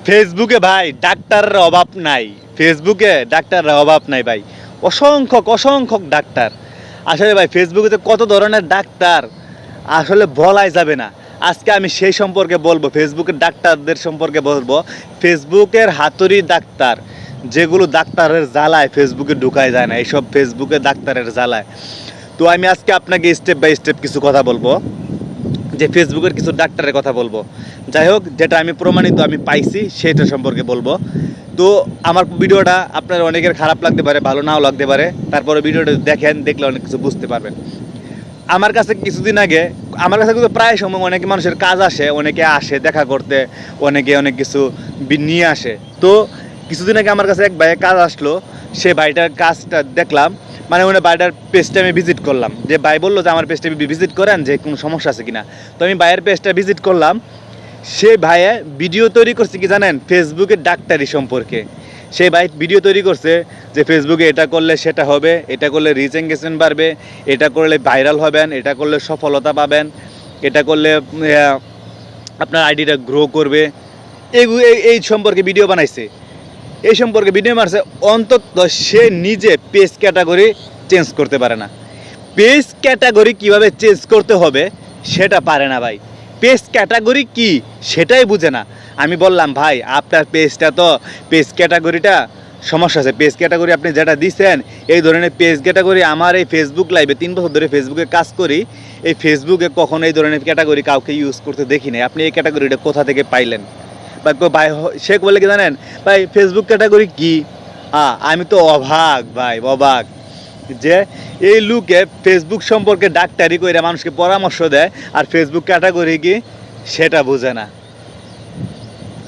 ফেসবুকে ভাই ডাক্তারের অভাব নাই। ফেসবুকে ডাক্তারের অভাব নাই ভাই। অসংখ্য অসংখ্য ডাক্তার। আসলে ভাই ফেসবুকে কত ধরনের ডাক্তার আসলে বলাই যাবে না। আজকে আমি সেই সম্পর্কে বলবো, ফেসবুকের ডাক্তারদের সম্পর্কে বলবো। ফেসবুকের হাতুড়ি ডাক্তার, যেগুলো ডাক্তারের জ্বালায় ফেসবুকে ঢুকায় যায় না, এইসব ফেসবুকে ডাক্তারের জ্বালায়। তো আমি আজকে আপনাকে স্টেপ বাই স্টেপ কিছু কথা বলবো, যে ফেসবুকের কিছু ডাক্তারের কথা বলবো। যাই হোক, যেটা আমি প্রমাণিত আমি পাইছি সেটা সম্পর্কে বলবো। তো আমার ভিডিওটা আপনার অনেকের খারাপ লাগতে পারে, ভালো নাও লাগতে পারে, তারপরে ভিডিওটা দেখেন, দেখলে অনেক কিছু বুঝতে পারবেন। আমার কাছে কিছুদিন আগে, আমার কাছে কিন্তু প্রায় সময় অনেকে মানুষের কাজ আসে, অনেকে আসে দেখা করতে, অনেকে অনেক কিছু নিয়ে আসে। তো কিছুদিন আগে আমার কাছে এক ভাইয়ের কাজ আসলো, সে ভাইটার কাজটা দেখলাম, মানে ওই ভাইটার পেজটা আমি ভিজিট করলাম। যে ভাই বললো যে আমার পেজটা ভিজিট করেন, যে কোনো সমস্যা আছে কিনা। তো আমি ভাইয়ের পেজটা ভিজিট করলাম। সে ভাইয়ে ভিডিও তৈরি করছে কি জানেন, ফেসবুকের ডাক্তারি সম্পর্কে। সেই ভাই ভিডিও তৈরি করছে যে ফেসবুকে এটা করলে সেটা হবে, এটা করলে রিচ এঙ্গেজমেন্ট বাড়বে, এটা করলে ভাইরাল হবেন, এটা করলে সফলতা পাবেন, এটা করলে আপনার আইডিটা গ্রো করবে। এই এই সম্পর্কে ভিডিও বানাইছে, এই সম্পর্কে ভিডিও মারছে। অন্তত সে নিজে পেজ ক্যাটাগরি চেঞ্জ করতে পারে না। পেজ ক্যাটাগরি কিভাবে চেঞ্জ করতে হবে সেটা পারে না ভাই। পেজ ক্যাটাগরি কি সেটাই বুঝে না। আমি বললাম ভাই আপনার পেজটা তো, পেজ ক্যাটাগরিটা সমস্যা আছে। পেজ ক্যাটাগরি আপনি যেটা দিচ্ছেন, এই ধরনের পেজ ক্যাটাগরি আমার এই ফেসবুক লাইভে 3 বছর ধরে ফেসবুকে কাজ করি, এই ফেসবুকে কখনো এই ধরনের ক্যাটাগরি কাউকে ইউজ করতে দেখি নাই। আপনি এই ক্যাটাগরিটা কোথা থেকে পাইলেন? ভাই সে বলে কি জানেন ভাই, ফেসবুক ক্যাটাগরি কি? আমি তো অবাক ভাই, অবাক যে এই লোকে ফেসবুক সম্পর্কে ডাক্তারি করে মানুষকে পরামর্শ দেয়, আর ফেসবুক ক্যাটাগরি কি সেটা বোঝে না।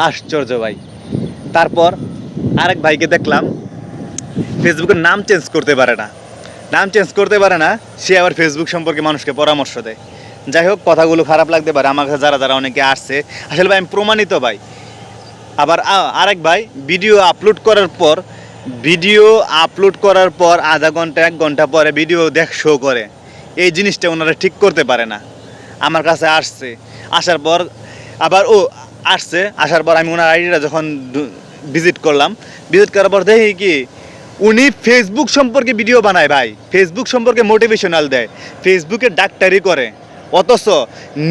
আশ্চর্য ভাই। তারপর আরেক ভাইকে দেখলাম, ফেসবুকের নাম চেঞ্জ করতে পারে না, নাম চেঞ্জ করতে পারে না, সে আবার ফেসবুক সম্পর্কে মানুষকে পরামর্শ দেয়। যাই হোক, কথাগুলো খারাপ লাগতে পারে আমার কাছে, যারা যারা অনেকে আসছে। আসলে ভাই আমি প্রমাণিত ভাই। আবার আরেক ভাই ভিডিও আপলোড করার পর আধা ঘন্টা 1 ঘন্টা পরে ভিডিও শো করে। এই জিনিসটা ওনারা ঠিক করতে পারে না। আমার কাছে আসছে, আসার পর আবার আসার পর আমি ওনার আইডিটা যখন ভিজিট করলাম, ভিজিট করার পর দেখি কি উনি ফেসবুক সম্পর্কে ভিডিও বানায় ভাই, ফেসবুক সম্পর্কে মোটিভেশনাল দেয়, ফেসবুকে ডাক্তারি করে। অথচ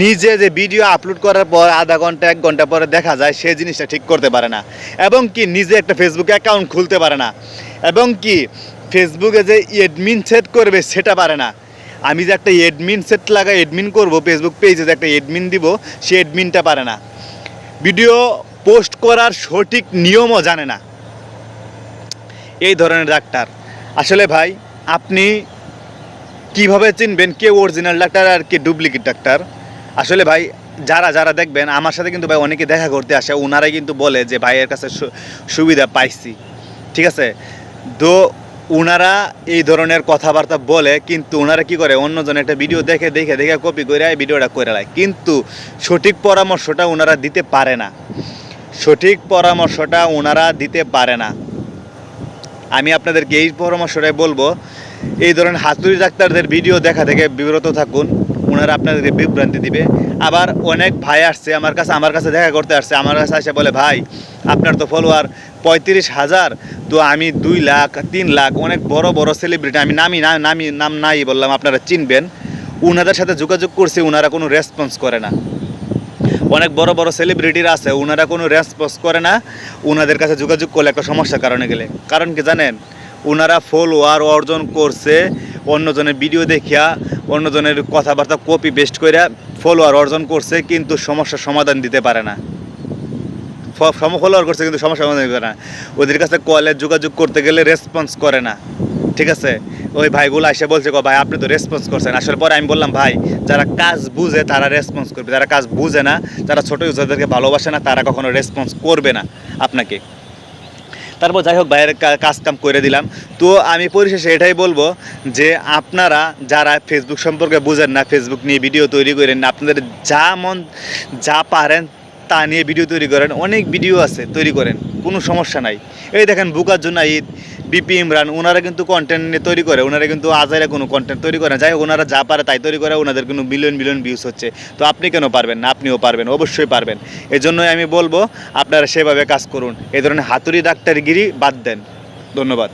নিজে যে ভিডিও আপলোড করার পর আধা ঘন্টা 1 ঘন্টা পরে দেখা যায় সেই জিনিসটা ঠিক করতে পারে না, এবং কি নিজে একটা ফেসবুক অ্যাকাউন্ট খুলতে পারে না, এবং কি ফেসবুকে যে অ্যাডমিন সেট করবে সেটা পারে না। আমি যে একটা অ্যাডমিন সেট লাগাই অ্যাডমিন করব, ফেসবুক পেজে যে একটা অ্যাডমিন দিব, সে অ্যাডমিনটা পারে না। ভিডিও পোস্ট করার সঠিক নিয়মও জানে না, এই ধরনের ডাক্তার। আসলে ভাই আপনি কিভাবে চিনবেন কে অরিজিনাল ডাক্তার আর কে ডুপ্লিকেট ডাক্তার? আসলে ভাই যারা যারা দেখবেন, আমার সাথে কিন্তু ভাই অনেকে দেখা করতে আসে, ওনারাই কিন্তু বলে যে ভাইয়ের কাছে সুবিধা পাইছি, ঠিক আছে। তো ওনারা এই ধরনের কথাবার্তা বলে, কিন্তু ওনারা কি করে, অন্যজনের একটা ভিডিও দেখে দেখে দেখে কপি করে ভিডিওটা করে নেয়, কিন্তু সঠিক পরামর্শটা ওনারা দিতে পারে না, সঠিক পরামর্শটা ওনারা দিতে পারে না। আমি আপনাদেরকে এই পরামর্শটাই বলবো, এই ধরনের হাতুড়ি ডাক্তারদের ভিডিও দেখা থেকে বিরত থাকুন, ওনারা আপনাদেরকে বিভ্রান্তি দিবে। আবার অনেক ভাই আসছে আমার কাছে দেখা করতে আসছে, আমার কাছে এসে বলে ভাই আপনার তো ফলোয়ার 35,000, তো আমি 2 লাখ 3 লাখ, অনেক বড় বড় সেলিব্রিটি, আমি নাম নাই বললাম, আপনারা চিনবেন। ওনাদের সাথে যোগাযোগ করছি, ওনারা কোনো রেসপন্স করে না। অনেক বড় বড় সেলিব্রিটিরা আছে, ওনারা কোনো রেসপন্স করে না। ওনাদের কাছে যোগাযোগ করলে একটা সমস্যার কারণে গেলে, কারণ কি জানেন, ওনারা ফলোয়ার অর্জন করছে অন্যজনের ভিডিও দেখিয়া, অন্যজনের কথাবার্তা কপি পেস্ট করে ফলোয়ার অর্জন করছে, কিন্তু সমস্যার সমাধান দিতে পারে না। ফলোয়ার করছে কিন্তু সমস্যার সমাধান দিতে পারে না। ওদের কাছে কলে যোগাযোগ করতে গেলে রেসপন্স করে না, ঠিক আছে। ওই ভাইগুলো এসে বলছে ভাই আপনি তো রেসপন্স করছেন। আসলে পরে আমি বললাম ভাই যারা কাজ বুঝে তারা রেসপন্স করবে, যারা কাজ বুঝে না, যারা ছোটো ইউজারদেরকে ভালোবাসে না, তারা কখনো রেসপন্স করবে না আপনাকে। তারপর যাই হোক, ভাইয়ের কাজ কাম করে দিলাম। তো আমি পরিশেষে এটাই বলবো যে আপনারা যারা ফেসবুক সম্পর্কে বুঝেন না, ফেসবুক নিয়ে ভিডিও তৈরি করেন না, আপনাদের যা মন যা পারেন তা নিয়ে ভিডিও তৈরি করেন, অনেক ভিডিও আছে, তৈরি করেন, কোনো সমস্যা নাই। এই দেখেন বুকার জন্য ঈদ, বিপি ইমরান, ওনারা কিন্তু কন্টেন্ট নিয়ে তৈরি করে, ওনারা কিন্তু আজাইরা কোনো কন্টেন্ট তৈরি করে না। যাই হোক, ওনারা যা পারে তাই তৈরি করে, ওনাদের কোনো বিলিয়ন বিলিয়ন ভিউজ হচ্ছে। তো আপনি কেন পারবেন না? আপনিও পারবেন, অবশ্যই পারবেন। এই জন্যই আমি বলবো আপনারা সেভাবে কাজ করুন, এই ধরনের হাতুড়ি ডাক্তারগিরি বাদ দেন। ধন্যবাদ।